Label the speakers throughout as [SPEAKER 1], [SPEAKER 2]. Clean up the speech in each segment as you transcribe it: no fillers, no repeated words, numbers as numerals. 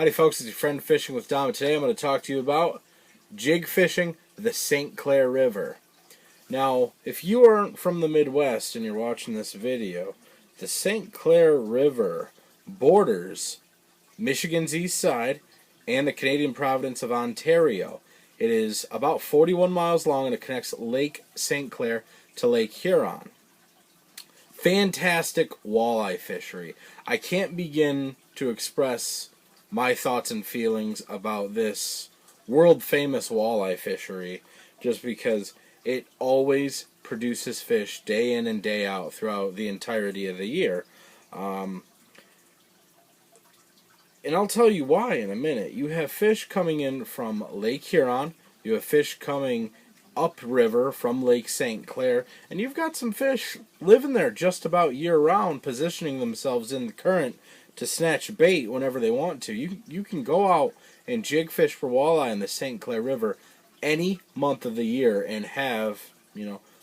[SPEAKER 1] Howdy folks, it's your friend Fishing with Dom. Today I'm going to talk to you about jig fishing the St. Clair River. Now, if you aren't from the Midwest and you're watching this video, the St. Clair River borders Michigan's east side and the Canadian province of Ontario. It is about 41 miles long and it connects Lake St. Clair to Lake Huron. Fantastic walleye fishery. I can't begin to express my thoughts and feelings about this world-famous walleye fishery just because it always produces fish day in and day out throughout the entirety of the year. And I'll tell you why in a minute. You have fish coming in from Lake Huron, you have fish coming upriver from Lake St. Clair, and you've got some fish living there just about year-round, positioning themselves in the current to snatch bait whenever they want to. You can go out and jig fish for walleye in the St. Clair River any month of the year and have,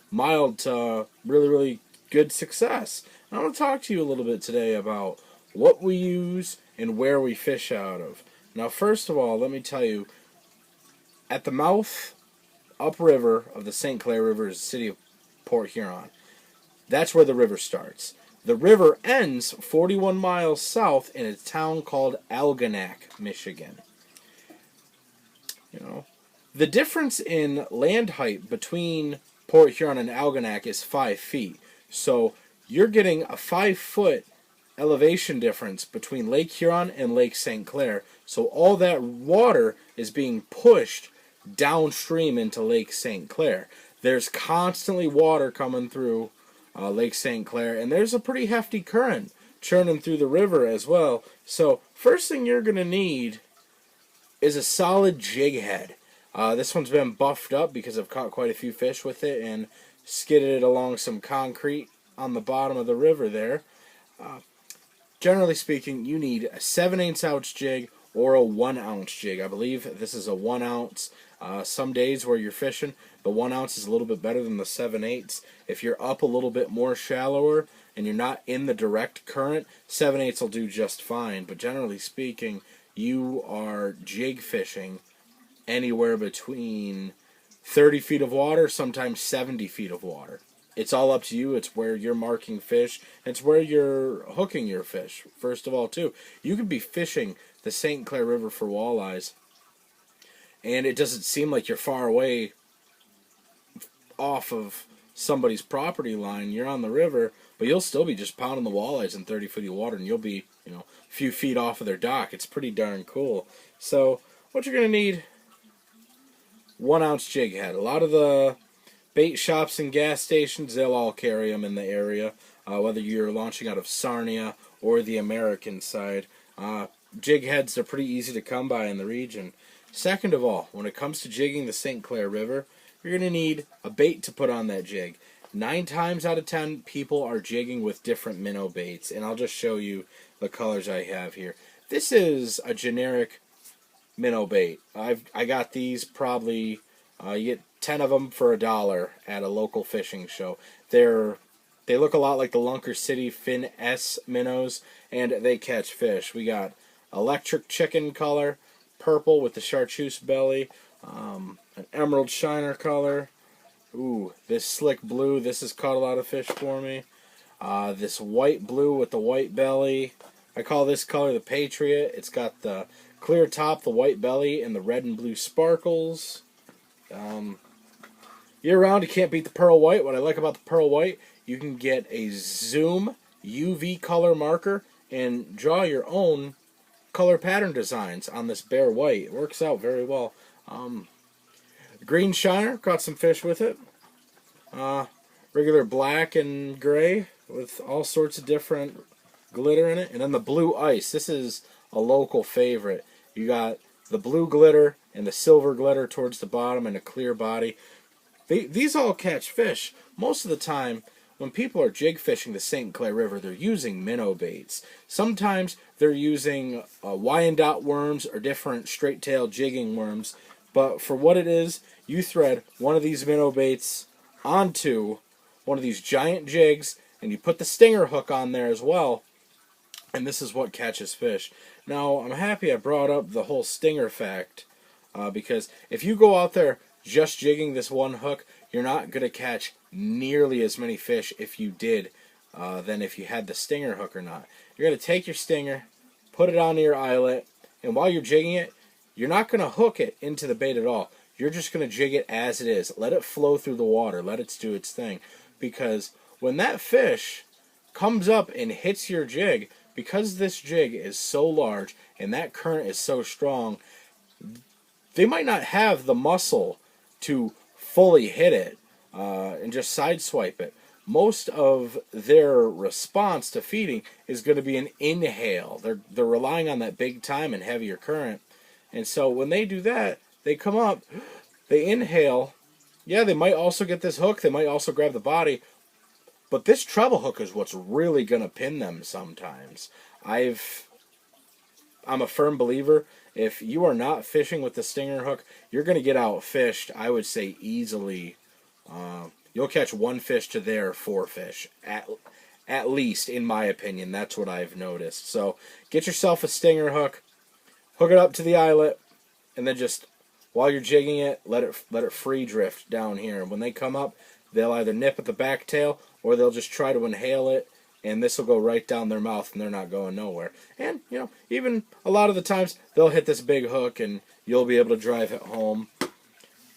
[SPEAKER 1] mild to really good success. And I want to talk to you a little bit today about what we use and where we fish out of. Now, first of all, let me tell you, at the mouth upriver of the St. Clair River is the city of Port Huron. That's where the river starts. The river ends 41 miles south in a town called Algonac, Michigan. The difference in land height between Port Huron and Algonac is 5 feet. So you're getting a 5-foot elevation difference between Lake Huron and Lake St. Clair. So all that water is being pushed downstream into Lake St. Clair. There's constantly water coming through Lake St. Clair, and there's a pretty hefty current churning through the river as well. So first thing you're going to need is a solid jig head. This one's been buffed up because I've caught quite a few fish with it and skidded it along some concrete on the bottom of the river there. Generally speaking, you need a 7/8 ounce jig or a 1 ounce jig. I believe this is a 1 ounce. Some days where you're fishing, the 1 ounce is a little bit better than the 7/8. If you're up a little bit more shallower and you're not in the direct current, 7/8 will do just fine. But generally speaking, you are jig fishing anywhere between 30 feet of water, sometimes 70 feet of water. It's all up to you. It's where you're marking fish. It's where you're hooking your fish, first of all, too. You could be fishing the St. Clair River for walleyes, and it doesn't seem like you're far away off of somebody's property line. You're on the river, but you'll still be just pounding the walleyes in 30 feet of water, and you'll be, a few feet off of their dock. It's pretty darn cool. So what you're going to need, 1 ounce jig head. A lot of the bait shops and gas stations, they'll all carry them in the area, whether you're launching out of Sarnia or the American side. Jig heads are pretty easy to come by in the region. Second of all, when it comes to jigging the St. Clair River, you're going to need a bait to put on that jig. 9 times out of 10, people are jigging with different minnow baits, and I'll just show you the colors I have here. This is a generic minnow bait. I got these probably, you get 10 of them for $1 at a local fishing show. They look a lot like the Lunker City Fin S minnows, and they catch fish. We got electric chicken color, purple with the chartreuse belly, an emerald shiner color. Ooh, this slick blue, this has caught a lot of fish for me. This white blue with the white belly. I call this color the Patriot. It's got the clear top, the white belly, and the red and blue sparkles. Year-round, you can't beat the pearl white. What I like about the pearl white, you can get a zoom UV color marker and draw your own color pattern designs on this bare white. It works out very well. Green shiner, caught some fish with it. Regular black and gray with all sorts of different glitter in it. And then the blue ice. This is a local favorite. You got the blue glitter and the silver glitter towards the bottom and a clear body. These all catch fish. Most of the time, when people are jig fishing the St. Clair River, they're using minnow baits. Sometimes they're using Wyandotte worms or different straight-tail jigging worms. But for what it is, you thread one of these minnow baits onto one of these giant jigs, and you put the stinger hook on there as well, and this is what catches fish. Now, I'm happy I brought up the whole stinger fact, because if you go out there just jigging this one hook, you're not going to catch nearly as many fish if you did than if you had the stinger hook or not. You're going to take your stinger, put it onto your eyelet, and while you're jigging it, you're not going to hook it into the bait at all. You're just going to jig it as it is. Let it flow through the water. Let it do its thing. Because when that fish comes up and hits your jig, because this jig is so large and that current is so strong, they might not have the muscle to fully hit it and just sideswipe it. Most of their response to feeding is going to be an inhale. They're relying on that big time and heavier current. And so when they do that, they come up, they inhale. Yeah, they might also get this hook. They might also grab the body. But this treble hook is what's really going to pin them sometimes. I'm a firm believer, if you are not fishing with the stinger hook, you're going to get outfished, I would say, easily. You'll catch one fish to their four fish, at least, in my opinion. That's what I've noticed. So get yourself a stinger hook, hook it up to the eyelet, and then just, while you're jigging it, let it free drift down here. And when they come up, they'll either nip at the back tail, or they'll just try to inhale it, and this will go right down their mouth, and they're not going nowhere. And, even a lot of the times, they'll hit this big hook, and you'll be able to drive it home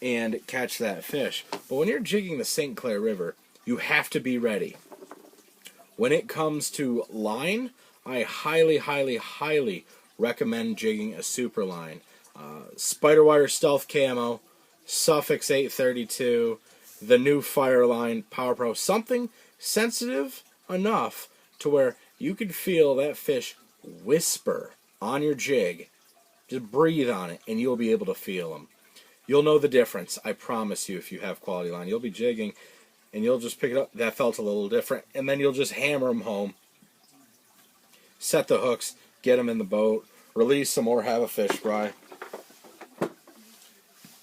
[SPEAKER 1] and catch that fish. But when you're jigging the St. Clair River, you have to be ready. When it comes to line, I highly, highly, highly recommend jigging a super line. Spiderwire Stealth Camo, Suffix 832, the new Fireline Power Pro, something sensitive enough to where you can feel that fish whisper on your jig. Just breathe on it, and you'll be able to feel them. You'll know the difference, I promise you, if you have quality line. You'll be jigging, and you'll just pick it up. That felt a little different. And then you'll just hammer them home. Set the hooks, get them in the boat, release them, or have a fish fry.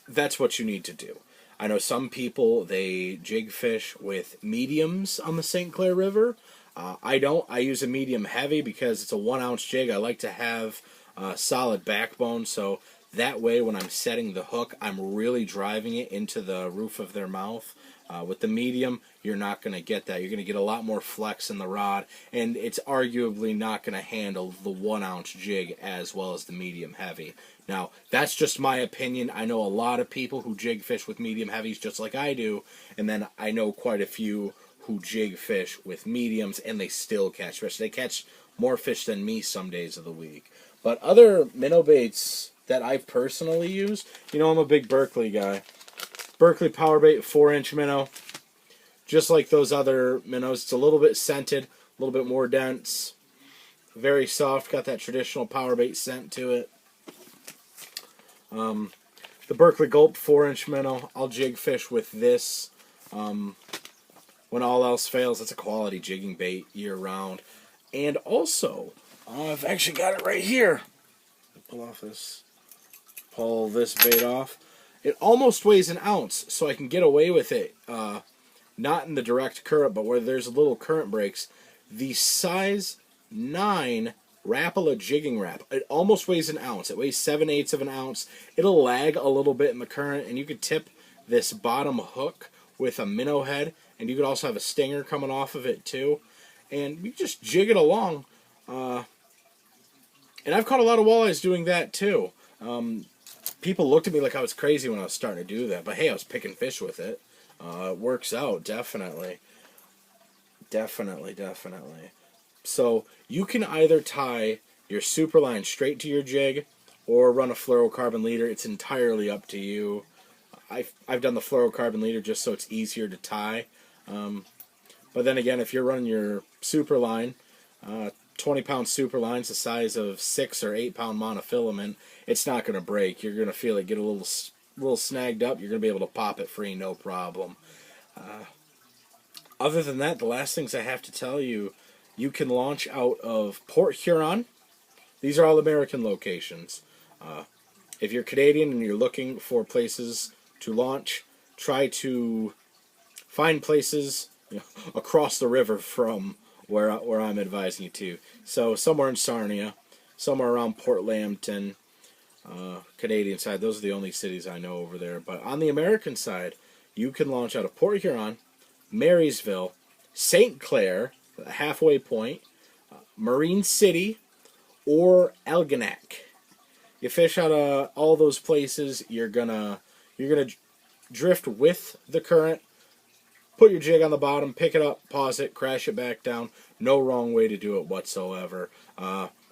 [SPEAKER 1] That's what you need to do. I know some people, they jig fish with mediums on the St. Clair River. I don't. I use a medium heavy because it's a 1 ounce jig. I like to have a solid backbone, so that way when I'm setting the hook, I'm really driving it into the roof of their mouth. With the medium, you're not going to get that. You're going to get a lot more flex in the rod, and it's arguably not going to handle the 1 ounce jig as well as the medium heavy. Now, that's just my opinion. I know a lot of people who jig fish with medium heavies just like I do, and then I know quite a few who jig fish with mediums, and they still catch fish. They catch more fish than me some days of the week. But other minnow baits that I personally use, I'm a big Berkley guy. Berkley Power Bait 4-inch minnow. Just like those other minnows, it's a little bit scented, a little bit more dense. Very soft, got that traditional power bait scent to it. The Berkley Gulp 4-inch minnow, I'll jig fish with this. When all else fails, it's a quality jigging bait year-round. And also, I've actually got it right here. Pull this bait off. It almost weighs an ounce, so I can get away with it. Not in the direct current, but where there's little current breaks. The size 9 Rapala jigging wrap. It almost weighs an ounce. It weighs 7/8 of an ounce. It'll lag a little bit in the current, and you could tip this bottom hook with a minnow head, and you could also have a stinger coming off of it too. And you just jig it along. And I've caught a lot of walleyes doing that too. People looked at me like I was crazy when I was starting to do that, but hey, I was picking fish with it. It works out, definitely. Definitely. So you can either tie your super line straight to your jig or run a fluorocarbon leader. It's entirely up to you. I've done the fluorocarbon leader just so it's easier to tie. But then again, if you're running your super line, 20-pound super lines the size of 6 or 8-pound monofilament, it's not going to break. You're going to feel it get a little snagged up. You're going to be able to pop it free, no problem. Other than that, the last things I have to tell you, you can launch out of Port Huron. These are all American locations. If you're Canadian and you're looking for places to launch, try to find places across the river from where I'm advising you to. So somewhere in Sarnia, somewhere around Port Lambton, Canadian side. Those are the only cities I know over there. But on the American side, you can launch out of Port Huron, Marysville, St. Clair, the halfway point, Marine City, or Algonac. You fish out of all those places, you're gonna drift with the current. Put your jig on the bottom, pick it up, pause it, crash it back down. No wrong way to do it whatsoever.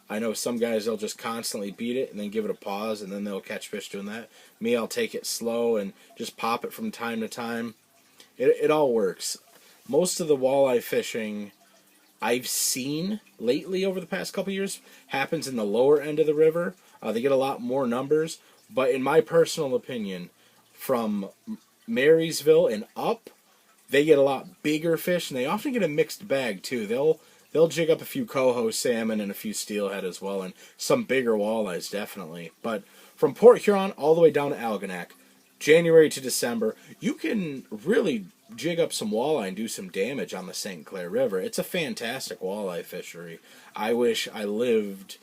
[SPEAKER 1] I know some guys, they'll just constantly beat it and then give it a pause, and then they'll catch fish doing that. Me, I'll take it slow and just pop it from time to time. It all works. Most of the walleye fishing I've seen lately over the past couple years happens in the lower end of the river. They get a lot more numbers, but in my personal opinion, from Marysville and up, they get a lot bigger fish, and they often get a mixed bag too. They'll jig up a few coho salmon and a few steelhead as well, and some bigger walleyes definitely. But from Port Huron all the way down to Algonac, January to December, you can really jig up some walleye and do some damage on the St. Clair River. It's a fantastic walleye fishery. I wish I lived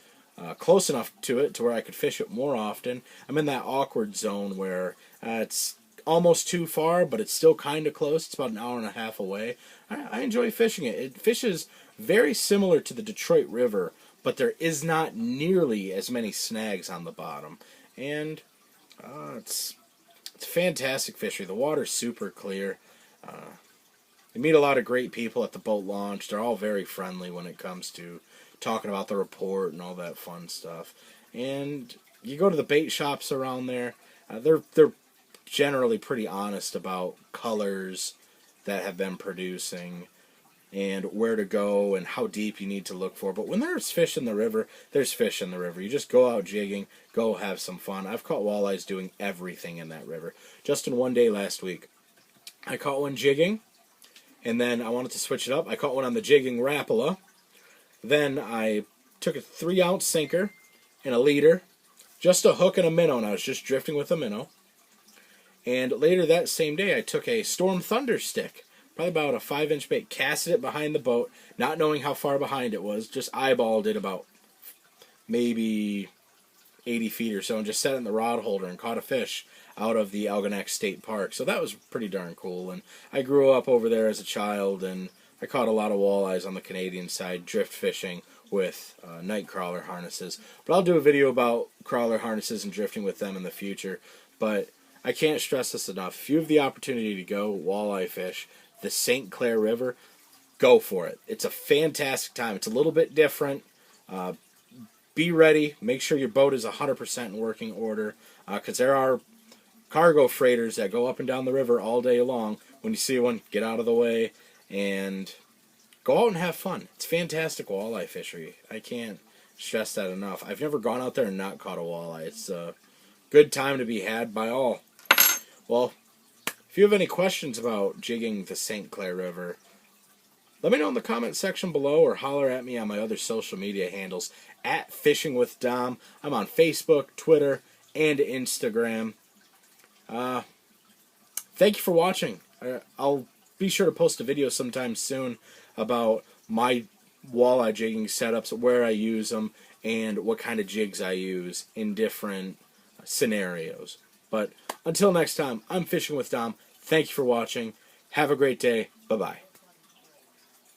[SPEAKER 1] close enough to it to where I could fish it more often. I'm in that awkward zone where it's almost too far, but it's still kind of close. It's about an hour and a half away. I enjoy fishing it. It fishes very similar to the Detroit River, but there is not nearly as many snags on the bottom. And it's a fantastic fishery. The water's super clear. You meet a lot of great people at the boat launch. They're all very friendly when it comes to talking about the report and all that fun stuff. And you go to the bait shops around there. They're generally pretty honest about colors that have been producing and where to go and how deep you need to look for. But when there's fish in the river, there's fish in the river. You just go out jigging, go have some fun. I've caught walleyes doing everything in that river. Just in one day last week, I caught one jigging, and then I wanted to switch it up. I caught one on the jigging Rapala. Then I took a 3-ounce sinker and a leader, just a hook and a minnow, and I was just drifting with a minnow. And later that same day, I took a Storm Thunder stick, probably about a 5-inch bait, casted it behind the boat, not knowing how far behind it was, just eyeballed it about maybe 80 feet or so, and just set it in the rod holder and caught a fish out of the Algonac State Park. So that was pretty darn cool. And I grew up over there as a child, and I caught a lot of walleyes on the Canadian side, drift fishing with night crawler harnesses. But I'll do a video about crawler harnesses and drifting with them in the future. But I can't stress this enough. If you have the opportunity to go walleye fish the St. Clair River, go for it. It's a fantastic time. It's a little bit different. Be ready. Make sure your boat is 100% in working order, because there are cargo freighters that go up and down the river all day long. When you see one, get out of the way and go out and have fun. It's fantastic walleye fishery. I can't stress that enough. I've never gone out there and not caught a walleye. It's a good time to be had by all. Well, if you have any questions about jigging the St. Clair River, let me know in the comment section below, or holler at me on my other social media handles at Fishing with Dom. I'm on Facebook, Twitter, and Instagram. Thank you for watching. I'll be sure to post a video sometime soon about my walleye jigging setups, where I use them, and what kind of jigs I use in different scenarios. But until next time, I'm Fishing with Dom. Thank you for watching. Have a great day. Bye-bye.